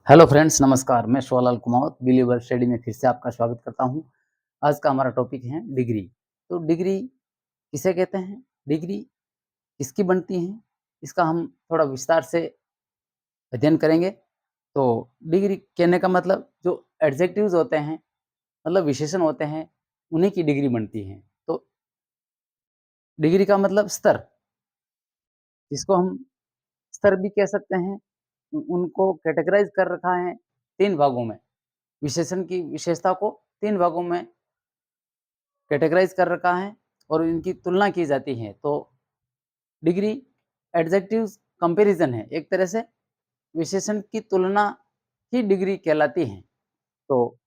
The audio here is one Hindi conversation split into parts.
हेलो फ्रेंड्स, नमस्कार। मैं शिवलाल कुमावत बिलीवर स्टडी में फिर से आपका स्वागत करता हूं। आज का हमारा टॉपिक है डिग्री। तो डिग्री किसे कहते हैं, डिग्री किसकी बनती हैं, इसका हम थोड़ा विस्तार से अध्ययन करेंगे। तो डिग्री कहने का मतलब जो एडजेक्टिव्स होते हैं, मतलब विशेषण होते हैं, उन्हीं की डिग्री बनती है। तो डिग्री का मतलब स्तर, जिसको हम स्तर भी कह सकते हैं। उनको कैटेगराइज कर रखा है 3 भागों में। विशेषण की विशेषता को 3 भागों में कैटेगराइज़ कर रखा है और इनकी तुलना की जाती है। तो डिग्री एडजेक्टिव्स कंपैरिज़न है, एक तरह से विशेषण की तुलना ही डिग्री कहलाती है। तो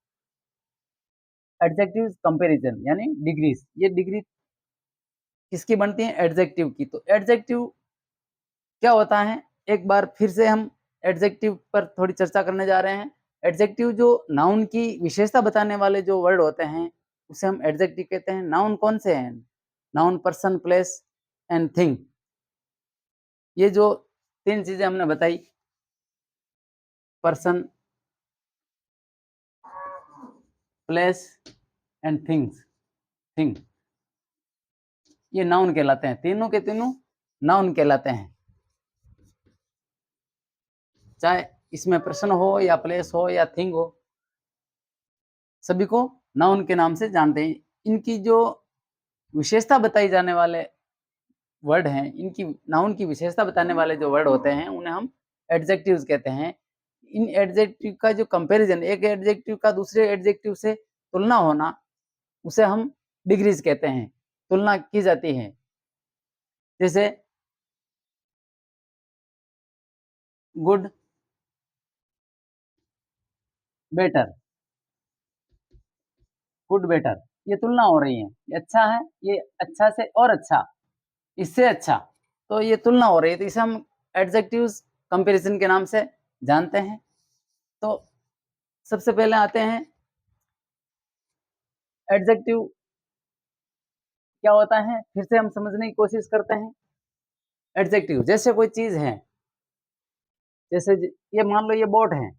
एडजेक्टिव्स कंपैरिज़न यानी डिग्रीज़, ये डिग्री किसकी बनती है? एडजेक्टिव की। तो एडजेक्टिव क्या होता है? एक बार फिर से हम एडजेक्टिव पर थोड़ी चर्चा करने जा रहे हैं। एडजेक्टिव जो नाउन की विशेषता बताने वाले जो वर्ड होते हैं, उसे हम एडजेक्टिव कहते हैं। नाउन कौन से हैं? Noun person, place and thing. ये जो 3 चीज़ें हमने बताई, पर्सन, प्लेस एंड थिंग, ये नाउन कहलाते हैं। तीनों के तीनों नाउन कहलाते हैं। चाहे इसमें पर्सन हो या प्लेस हो या थिंग हो, सभी को नाउन के नाम से जानते हैं। इनकी जो विशेषता बताई जाने वाले वर्ड हैं, इनकी नाउन की विशेषता बताने वाले जो वर्ड होते हैं, उन्हें हम एडजेक्टिव्स कहते हैं। इन एडजेक्टिव का जो कंपैरिज़न, एक एडजेक्टिव का दूसरे एडजेक्टिव से तुलना होना, उसे हम डिग्रीज़ कहते हैं, तुलना की जाती है। जैसे गुड, बेटर, गुड, बेटर, ये तुलना हो रही है। ये अच्छा है, ये अच्छा से और अच्छा, इससे अच्छा, तो ये तुलना हो रही है, तो इसे हम एडजेक्टिव्स कंपैरिज़न के नाम से जानते हैं। तो सबसे पहले आते हैं एडजेक्टिव क्या होता है, फिर से हम समझने की कोशिश करते हैं। एडजेक्टिव जैसे कोई चीज़ है, जैसे ये मान लो ये बोट है,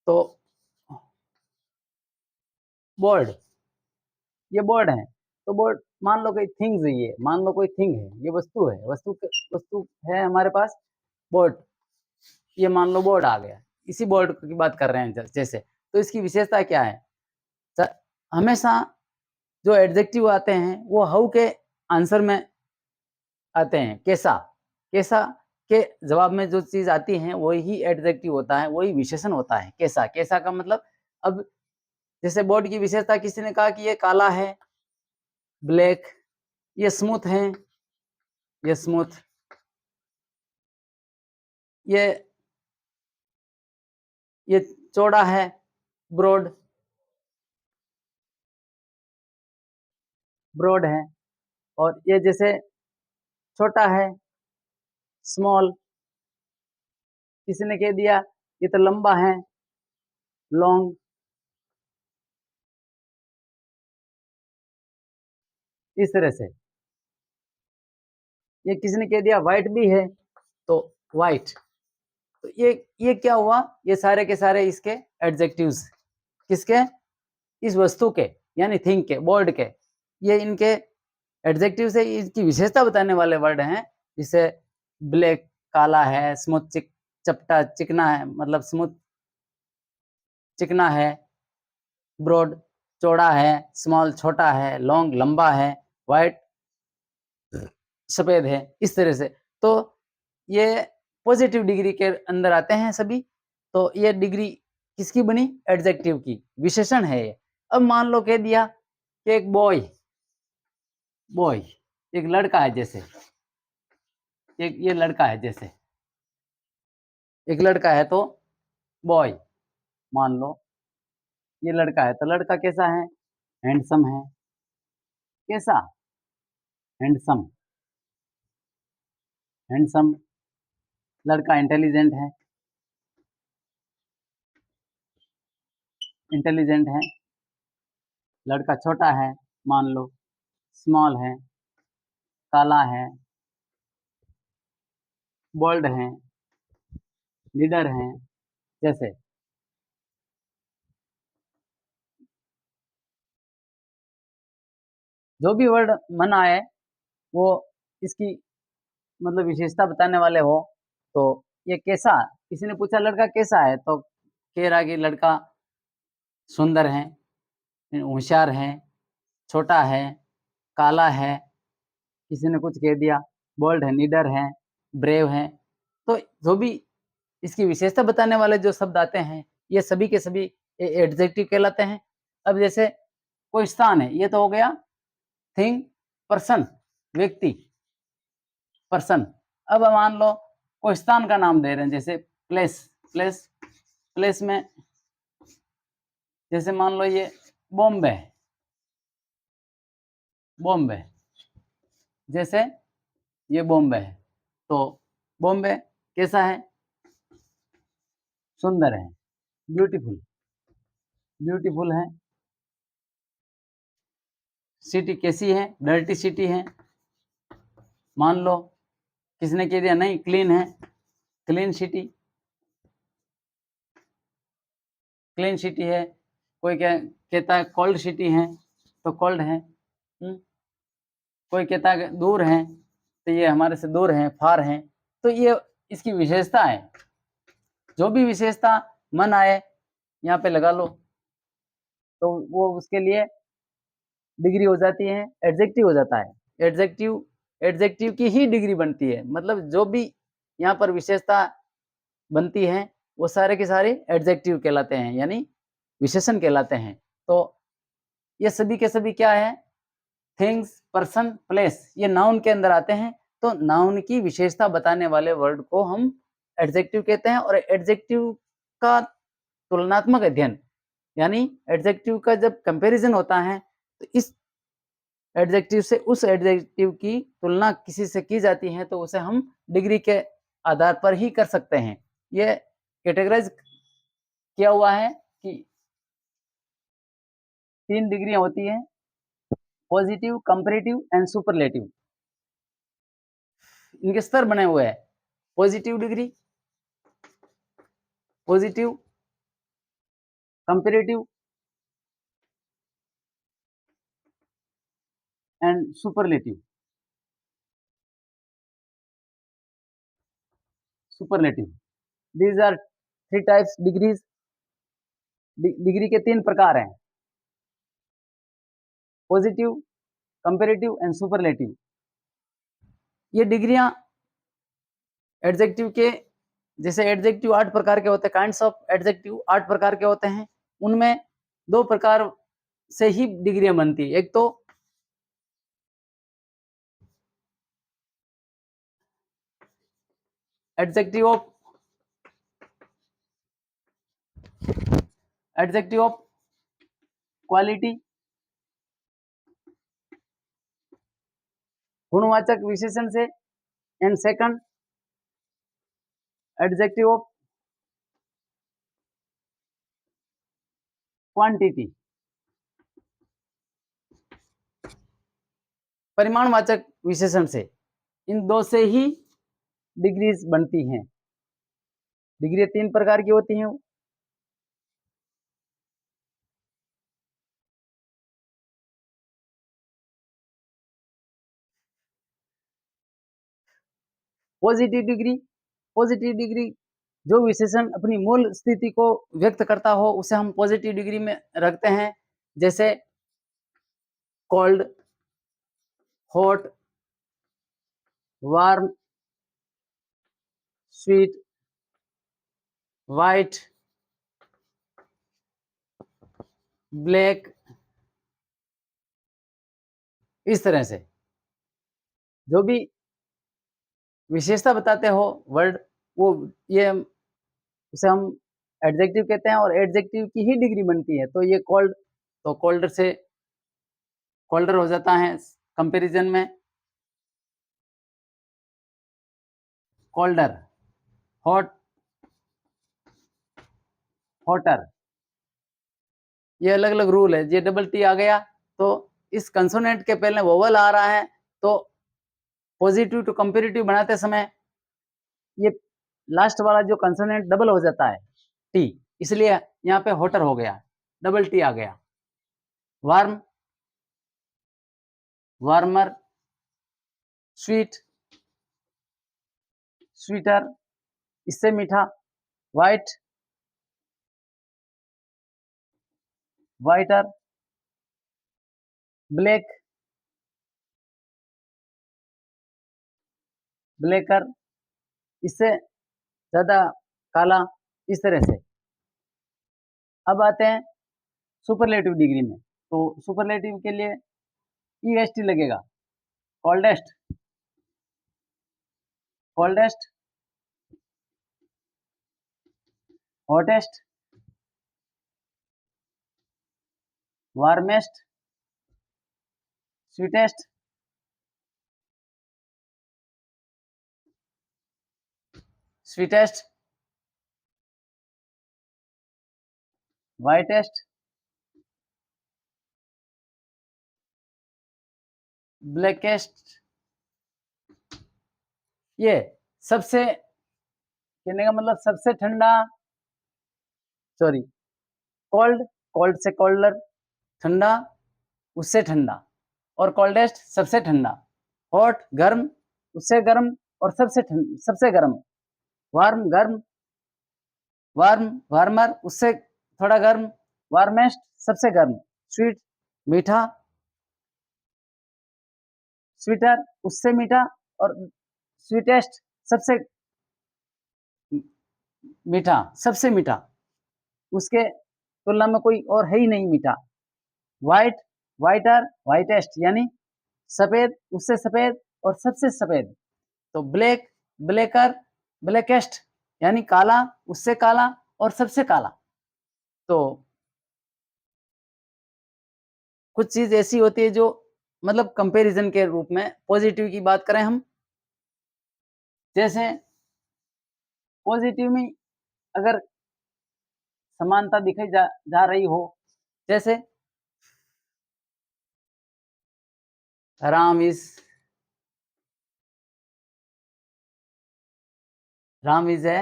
तो बोर्ड, ये बोर्ड है, तो बोर्ड मान लो कोई थिंग्स है, ये मान लो कोई थिंग है, ये वस्तु है, वस्तु है हमारे पास, बोर्ड, ये मान लो बोर्ड आ गया। इसी बोर्ड की बात कर रहे हैं जैसे, तो इसकी विशेषता क्या है? स हमेशा जो एडजेक्टिव आते हैं, वो हाउ के आंसर में आते हैं। कैसा, कैसा के जवाब में जो चीज़ आती है, वही एडजेक्टिव होता है, वही विशेषण होता है। कैसा, कैसा का मतलब, अब जैसे बोर्ड की विशेषता किसी ने कहा कि ये काला है, ब्लैक, ये स्मूथ है, ये स्मूथ, ये ये चौड़ा है, ब्रॉड, ब्रॉड है। और ये जैसे छोटा है, स्मॉल, किसी ने कह दिया ये तो लंबा है, लॉन्ग, इस तरह से। ये किसी ने कह दिया व्हाइट भी है, तो व्हाइट। तो ये क्या हुआ? ये सारे के सारे इसके एडजेक्टिव्स, किसके? इस वस्तु के, यानी थिंग के, बोर्ड के। ये इनके एडजेक्टिव से इसकी विशेषता बताने वाले वर्ड हैं। जैसे ब्लैक काला है, स्मूथ चपटा चिकना है, मतलब स्मूथ चिकना है, ब्रॉड चौड़ा है, स्मॉल छोटा है, लॉन्ग लंबा है, व्हाइट सफेद है, इस तरह से। तो ये पॉजिटिव डिग्री के अंदर आते हैं सभी। तो ये डिग्री किसकी बनी? एडजेक्टिव की, विशेषण है ये। अब मान लो कह दिया कि एक बॉय, बॉय एक लड़का है, जैसे एक ये लड़का है, जैसे एक लड़का है, तो बॉय मान लो ये लड़का है, तो लड़का कैसा है? हैंडसम है। कैसा? Handsome, handsome. लड़का इंटेलिजेंट है, इंटेलिजेंट है। लड़का छोटा है, मान लो स्मॉल है, काला है, बोल्ड है, लीडर है, जैसे जो भी वर्ड मन आए वो इसकी मतलब विशेषता बताने वाले हो। तो ये कैसा, किसी ने पूछा लड़का कैसा है, तो कह रहा कि लड़का सुंदर है, होशियार है, छोटा है, काला है, किसी ने कुछ कह दिया, बोल्ड है, निडर है, ब्रेव है। तो जो भी इसकी विशेषता बताने वाले जो शब्द आते हैं, ये सभी के सभी एडजेक्टिव कहलाते हैं। अब जैसे कोई स्थान है, ये तो हो गया थिंग, पर्सन, व्यक्ति, पर्सन। अब मान लो कोई स्थान का नाम दे रहे हैं, जैसे प्लेस, प्लेस, प्लेस में जैसे मान लो ये बॉम्बे, बॉम्बे, जैसे ये बॉम्बे है, तो बॉम्बे कैसा है, सुंदर है, ब्यूटीफुल, ब्यूटीफुल है। सिटी कैसी है, डर्टी सिटी है। मान लो किसने कह दिया नहीं क्लीन है, क्लीन सिटी, क्लीन सिटी है। कोई कहता है कोल्ड सिटी है, तो कोल्ड है। कोई कहता है दूर है, तो ये हमारे से दूर है, फार है। तो ये इसकी विशेषता है। जो भी विशेषता मन आए यहाँ पे लगा लो, तो वो उसके लिए डिग्री हो जाती है, एडजेक्टिव हो जाता है। एडजेक्टिव, एडजेक्टिव की ही डिग्री बनती है। मतलब जो भी यहाँ पर विशेषता बनती है वो सारे के सारे एडजेक्टिव कहलाते हैं, यानी विशेषण कहलाते हैं। तो ये सभी के सभी क्या है, थिंग्स, पर्सन, प्लेस, ये नाउन के अंदर आते हैं। तो नाउन की विशेषता बताने वाले वर्ड को हम एडजेक्टिव कहते हैं। और एडजेक्टिव का तुलनात्मक अध्ययन, यानी एडजेक्टिव का जब कंपैरिजन होता है, तो इस एडजेक्टिव से उस एडजेक्टिव की तुलना किसी से की जाती है, तो उसे हम डिग्री के आधार पर ही कर सकते हैं। ये कैटेगराइज किया हुआ है कि 3 डिग्रियां होती हैं, पॉजिटिव, कंपैरेटिव एंड सुपरलेटिव। इनके स्तर बने हुए हैं। Positive degree, positive, comparative and superlative. Superlative, these are 3 types degrees. Degree के 3 प्रकार हैं, पॉजिटिव, कंपैरेटिव एंड सुपरलेटिव। ये डिग्रियां एडजेक्टिव के, जैसे एडजेक्टिव 8 प्रकार के होते हैं, काइंड्स ऑफ एडजेक्टिव 8 प्रकार के होते हैं। उनमें 2 प्रकार से ही डिग्रियां बनती है। एक तो adjective of, adjective of quality, गुणवाचक विशेषण से। And second, adjective of quantity, परिमाणवाचक विशेषण से। इन 2 से ही डिग्रीज बनती हैं। डिग्री 3 प्रकार की होती हैं। पॉजिटिव डिग्री, पॉजिटिव डिग्री जो विशेषण अपनी मूल स्थिति को व्यक्त करता हो उसे हम पॉजिटिव डिग्री में रखते हैं। जैसे cold, hot, warm, sweet, white, black. इस तरह से जो भी विशेषता बताते हो वर्ड, वो ये उसे हम एडजेक्टिव कहते हैं। और एडजेक्टिव की ही डिग्री बनती है। तो ये कोल्ड, तो कोल्डर से कोल्डर हो जाता है कंपैरिजन में, कोल्डर। Hot, hotter. ये अलग अलग रूल है। ये डबल टी आ गया तो इस कंसोनेंट के पहले वोवल आ रहा है, तो पॉजिटिव टू कंपैरेटिव बनाते समय ये लास्ट वाला जो कंसोनेंट डबल हो जाता है। टी, इसलिए यहाँ पे होटर हो गया, डबल टी आ गया। वार्म, वार्मर, स्वीट, स्वीटर, इससे मीठा। वाइट, वाइटर, ब्लैक, ब्लैकर, इससे ज्यादा काला, इस तरह से। अब आते हैं सुपरलेटिव डिग्री में, तो सुपरलेटिव के लिए ईएसटी लगेगा। Coldest, coldest, hottest, warmest, sweetest, sweetest, whitest, blackest. ये सबसे, कहने का मतलब सबसे ठंडा, सॉरी, कोल्ड, कोल्ड से कोल्डर, ठंडा, उससे ठंडा, और कोल्डेस्ट सबसे ठंडा। हॉट, गर्म, उससे गर्म, और सबसे गर्म। वार्म, गर्म, वार्म, वार्मर, उससे थोड़ा गर्म। वार्मेस्ट, सबसे गर्म। स्वीट, मीठा, स्वीटर, उससे मीठा, और स्वीटेस्ट, सबसे मीठा, सबसे मीठा, उसके तुलना में कोई और है ही नहीं मीठा। व्हाइट, व्हाइटर, व्हाइटेस्ट, यानी सफेद, उससे सफेद, और सबसे सफेद। तो ब्लैक, ब्लैकर, ब्लैकेस्ट, यानी काला, उससे काला, और सबसे काला। तो कुछ चीज ऐसी होती है जो मतलब कंपैरिजन के रूप में, पॉजिटिव की बात करें हम, जैसे पॉजिटिव में अगर समानता दिखाई जा रही हो, जैसे Ram is, Ram is a,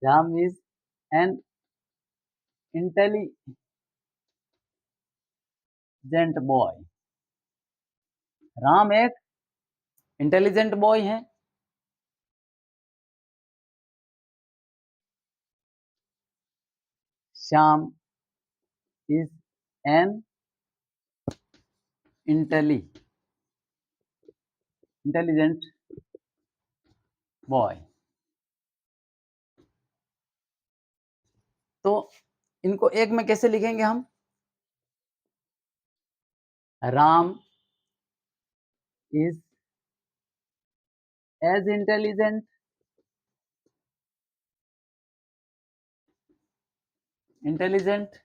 Ram is an intelligent boy. Ram एक इंटेलिजेंट बॉय है। Shyam is an intelligent boy. तो इनको एक में कैसे लिखेंगे हम? Ram is as intelligent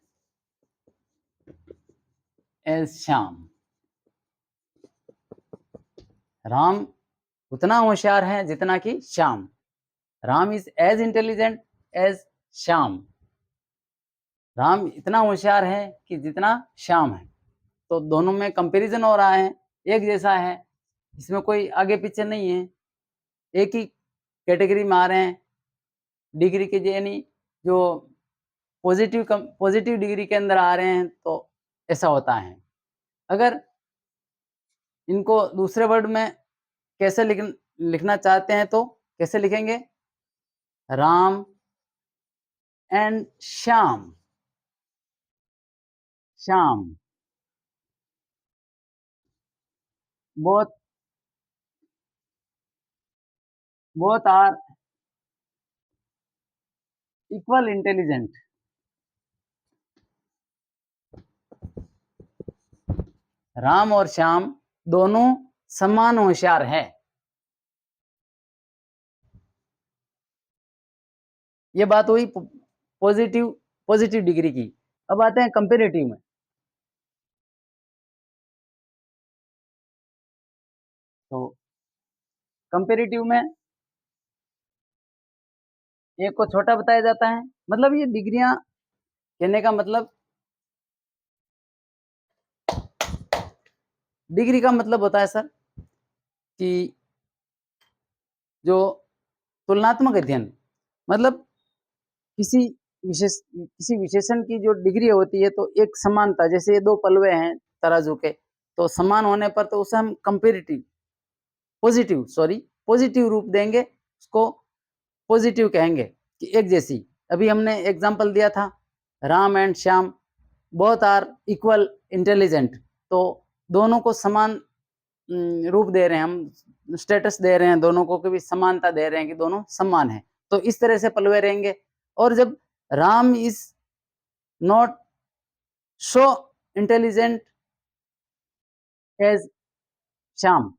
as Shyam. Ram उतना होशियार है जितना कि Shyam. Ram is as intelligent as Shyam. Ram इतना होशियार है कि जितना श्याम है। तो दोनों में कंपैरिजन हो रहा है, एक जैसा है, इसमें कोई आगे पीछे नहीं है, एक ही कैटेगरी में आ रहे हैं डिग्री के, यानी जो पॉजिटिव डिग्री के अंदर आ रहे हैं, तो ऐसा होता है। अगर इनको दूसरे वर्ड में कैसे लिखना चाहते हैं तो कैसे लिखेंगे? Ram and Shyam, Shyam both are equal intelligent. Ram और श्याम दोनों समान होशियार है। ये बात हुई पॉजिटिव डिग्री की। अब आते हैं कंपेरेटिव में। तो कंपेरेटिव में एक को छोटा बताया जाता है, मतलब ये डिग्रियां, कहने का मतलब डिग्री का मतलब होता है सर कि जो तुलनात्मक अध्ययन, मतलब किसी विशेषण की जो डिग्री होती है तो एक समानता, जैसे ये दो पलवे हैं तराजू के, तो समान होने पर तो उसे हम पॉजिटिव रूप देंगे, उसको पॉजिटिव कहेंगे कि एक जैसी। अभी हमने एग्जांपल दिया था Ram and Shyam both are equal intelligent, तो दोनों को समान रूप दे रहे हैं हम, स्टेटस दे रहे हैं दोनों को, भी समानता दे रहे हैं कि दोनों समान हैं। तो इस तरह से पलवे रहेंगे। और जब Ram is not so intelligent as Shyam,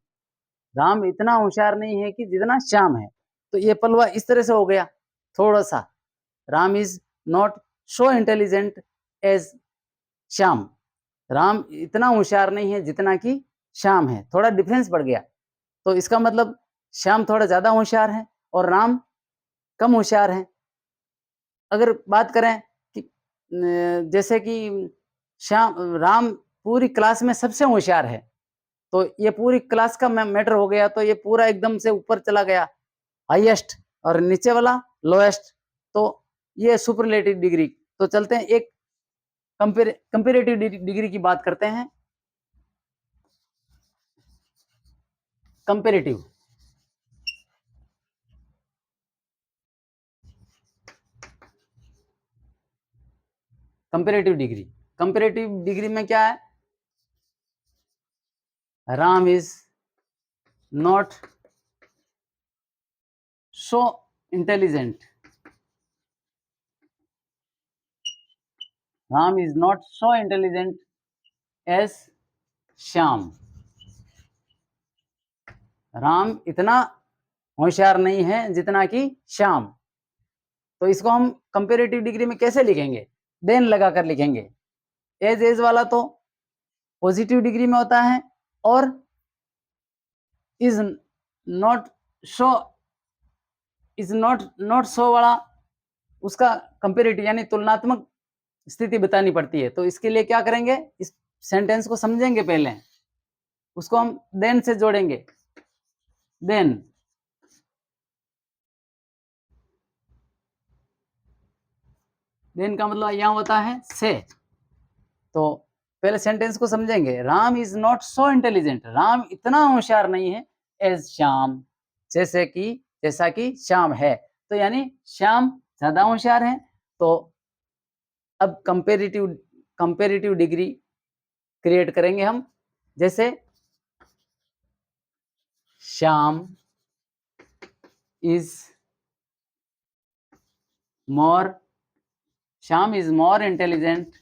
Ram इतना होशियार नहीं है कि जितना श्याम है, तो ये पलवा इस तरह से हो गया थोड़ा सा, Ram is not so intelligent as Shyam, Ram इतना होशियार नहीं है जितना कि श्याम है, थोड़ा डिफरेंस बढ़ गया। तो इसका मतलब श्याम थोड़ा ज्यादा होशियार है और राम कम होशियार है। अगर बात करें कि जैसे कि राम पूरी क्लास में सबसे होशियार है, तो ये पूरी क्लास का मैटर हो गया, तो ये पूरा एकदम से ऊपर चला गया हाईएस्ट, और नीचे वाला लोएस्ट, तो ये सुपरलेटिव डिग्री। तो चलते हैं एक कंपेरेटिव डिग्री की बात करते हैं। Comparative comparative degree, comparative degree में क्या है, Ram is not so intelligent, Ram is not so intelligent as Shyam, Ram इतना होशियार नहीं है जितना कि श्याम। तो इसको हम कंपेरेटिव डिग्री में कैसे लिखेंगे, देन लगाकर लिखेंगे। एज वाला तो पॉजिटिव डिग्री में होता है, और is not so not so वाला उसका कंपेरेटिव यानी तुलनात्मक स्थिति बतानी पड़ती है। तो इसके लिए क्या करेंगे, इस सेंटेंस को समझेंगे पहले, उसको हम देन से जोड़ेंगे। देन का मतलब यहां होता है से। तो पहले सेंटेंस को समझेंगे, Ram is not so intelligent, Ram इतना होशियार नहीं है एज श्याम, जैसा कि श्याम है, तो यानी श्याम ज्यादा होशियार है। तो अब कंपेरेटिव डिग्री क्रिएट करेंगे हम, जैसे Shyam is more intelligent,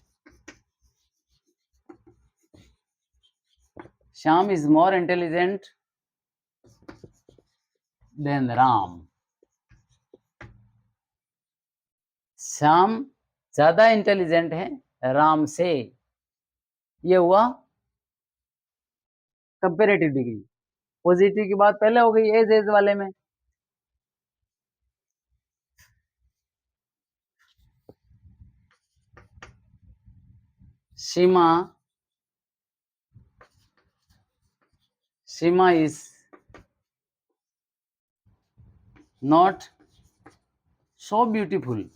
Shyam is more intelligent then Ram, Shyam ज्यादा इंटेलिजेंट है राम से। ये हुआ कंपेरेटिव डिग्री। पॉजिटिव की बात पहले हो गई एज वाले में। Seema is not so beautiful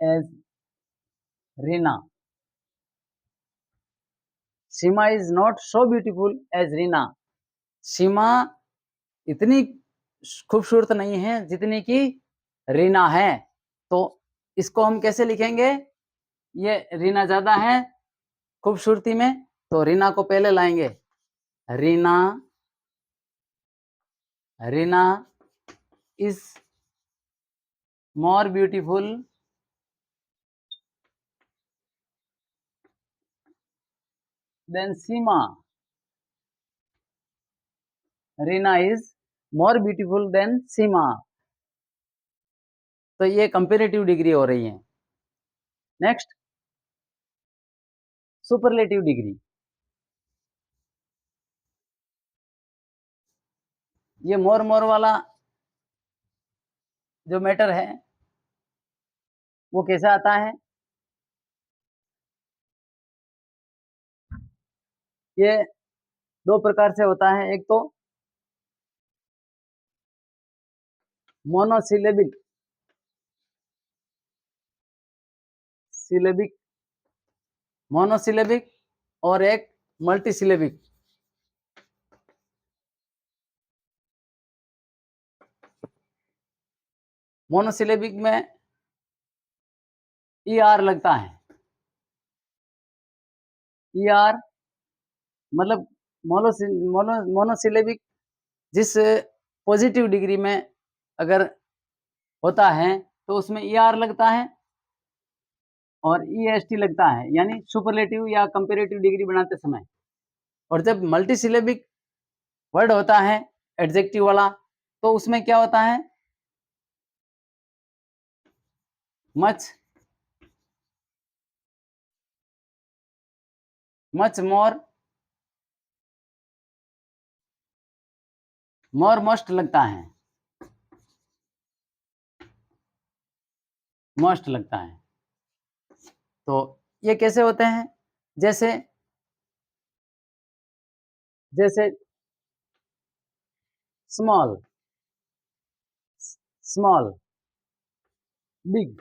as Reena, Seema is not so beautiful as Reena, Seema इतनी खूबसूरत नहीं है जितनी कि रीना है। तो इसको हम कैसे लिखेंगे, ये रीना ज्यादा है खूबसूरती में, तो रीना को पहले लाएंगे, Reena is more beautiful than Seema, Reena is more beautiful than Seema. तो ये कंपेरेटिव डिग्री हो रही है। नेक्स्ट सुपरलेटिव डिग्री, ये मोर वाला जो मैटर है वो कैसे आता है, ये दो प्रकार से होता है, एक तो मोनोसिलेबिक सिलेबिक मोनोसिलेबिक और एक मल्टीसिलेबिक। मोनोसिलेबिक में ई आर लगता है। ई आर मतलब मोनोसिलेबिक जिस पॉजिटिव डिग्री में अगर होता है तो उसमें ई आर लगता है और ई एस टी लगता है, यानी सुपरलेटिव या कंपेरेटिव डिग्री बनाते समय। और जब मल्टीसिलेबिक वर्ड होता है एडजेक्टिव वाला, तो उसमें क्या होता है, मच मोर मोस्ट लगता है, मोस्ट लगता है। तो ये कैसे होते हैं, जैसे जैसे स्मॉल स्मॉल, बिग,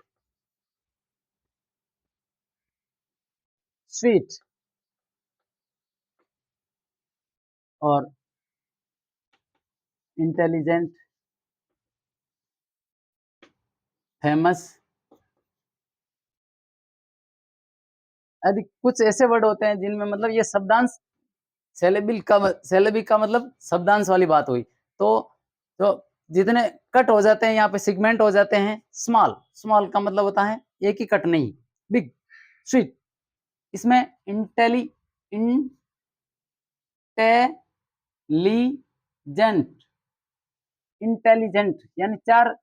स्वीट और इंटेलिजेंट, फेमस। आदि कुछ ऐसे वर्ड होते हैं जिनमें मतलब ये शब्दांश सेलेबिक का मतलब शब्दांश वाली बात हुई। तो जितने कट हो जाते हैं यहाँ पे, सिगमेंट हो जाते हैं। स्मॉल स्मॉल का मतलब होता है एक ही कट नहीं। बिग, स्वीट, इसमें इंटेलिजेंट इंटेलिजेंट यानी 4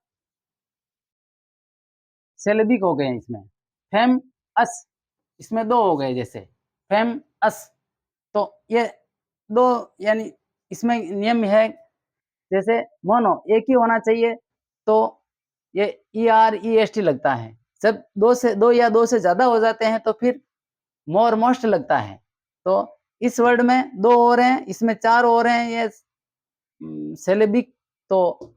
सेलेबिक हो गए हैं इसमें। फेम अस, इसमें 2 हो गए, जैसे फेम अस। तो ये 2 यानी इसमें नियम है, जैसे मोनो एक ही होना चाहिए तो ये E R E S T लगता है। जब 2 या 2 से ज्यादा हो जाते हैं तो फिर मोर मोस्ट लगता है। तो इस वर्ड में 2 हो रहे हैं, इसमें 4 हो रहे हैं, ये सेलेबिक, तो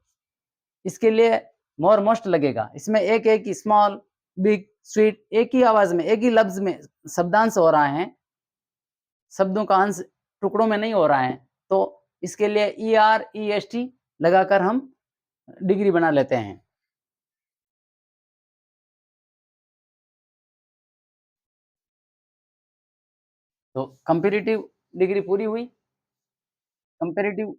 इसके लिए मोर मोस्ट लगेगा। इसमें एक एक स्मॉल, बिग, स्वीट एक ही आवाज में, एक ही लफ्ज में शब्दांश हो रहा है, शब्दों का अंश टुकड़ों में नहीं हो रहा है। तो इसके लिए E R E S T लगाकर हम डिग्री बना लेते हैं। तो कंपेरेटिव डिग्री पूरी हुई। कंपेरेटिव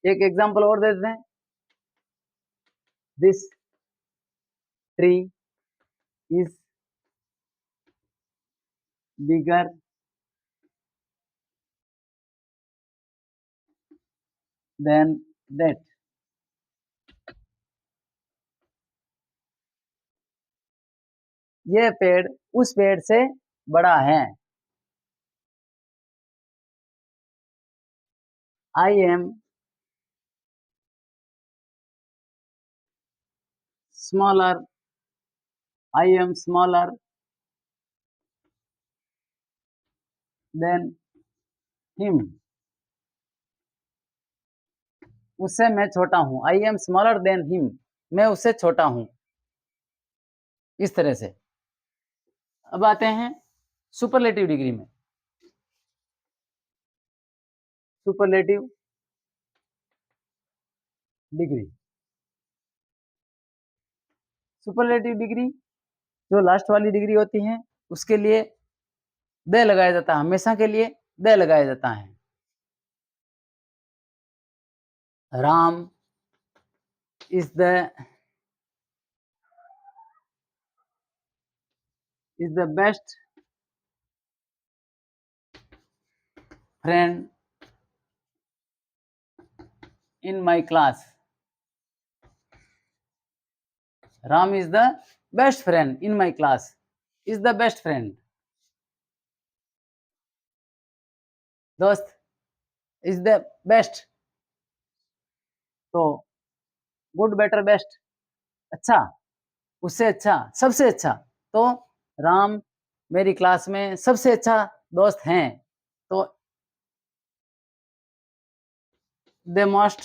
एक एग्जांपल और दे देते हैं। This tree is bigger than that. ये पेड़ उस पेड़ से बड़ा है। I am smaller I am smaller than him. उससे मैं छोटा हूं। I am smaller than him, मैं उससे छोटा हूं। इस तरह से। अब आते हैं सुपरलेटिव डिग्री में। सुपरलेटिव डिग्री, सुपरलेटिव डिग्री जो लास्ट वाली डिग्री होती है उसके लिए द लगाया जाता है, हमेशा के लिए द लगाया जाता है। Ram is the best friend in my class. Ram is the best friend in my class. Is the best friend, दोस्त, इज द बेस्ट, तो गुड, बेटर, बेस्ट, अच्छा, उससे अच्छा, सबसे अच्छा। तो राम मेरी क्लास में सबसे अच्छा दोस्त हैं, तो दे मस्ट,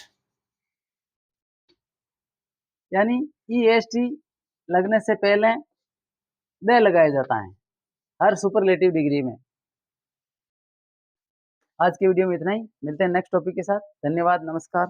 यानी ईएसटी लगने से पहले दे लगाया जाता है हर सुपरलेटिव डिग्री में। आज की वीडियो में इतना ही, मिलते हैं नेक्स्ट टॉपिक के साथ। धन्यवाद, नमस्कार।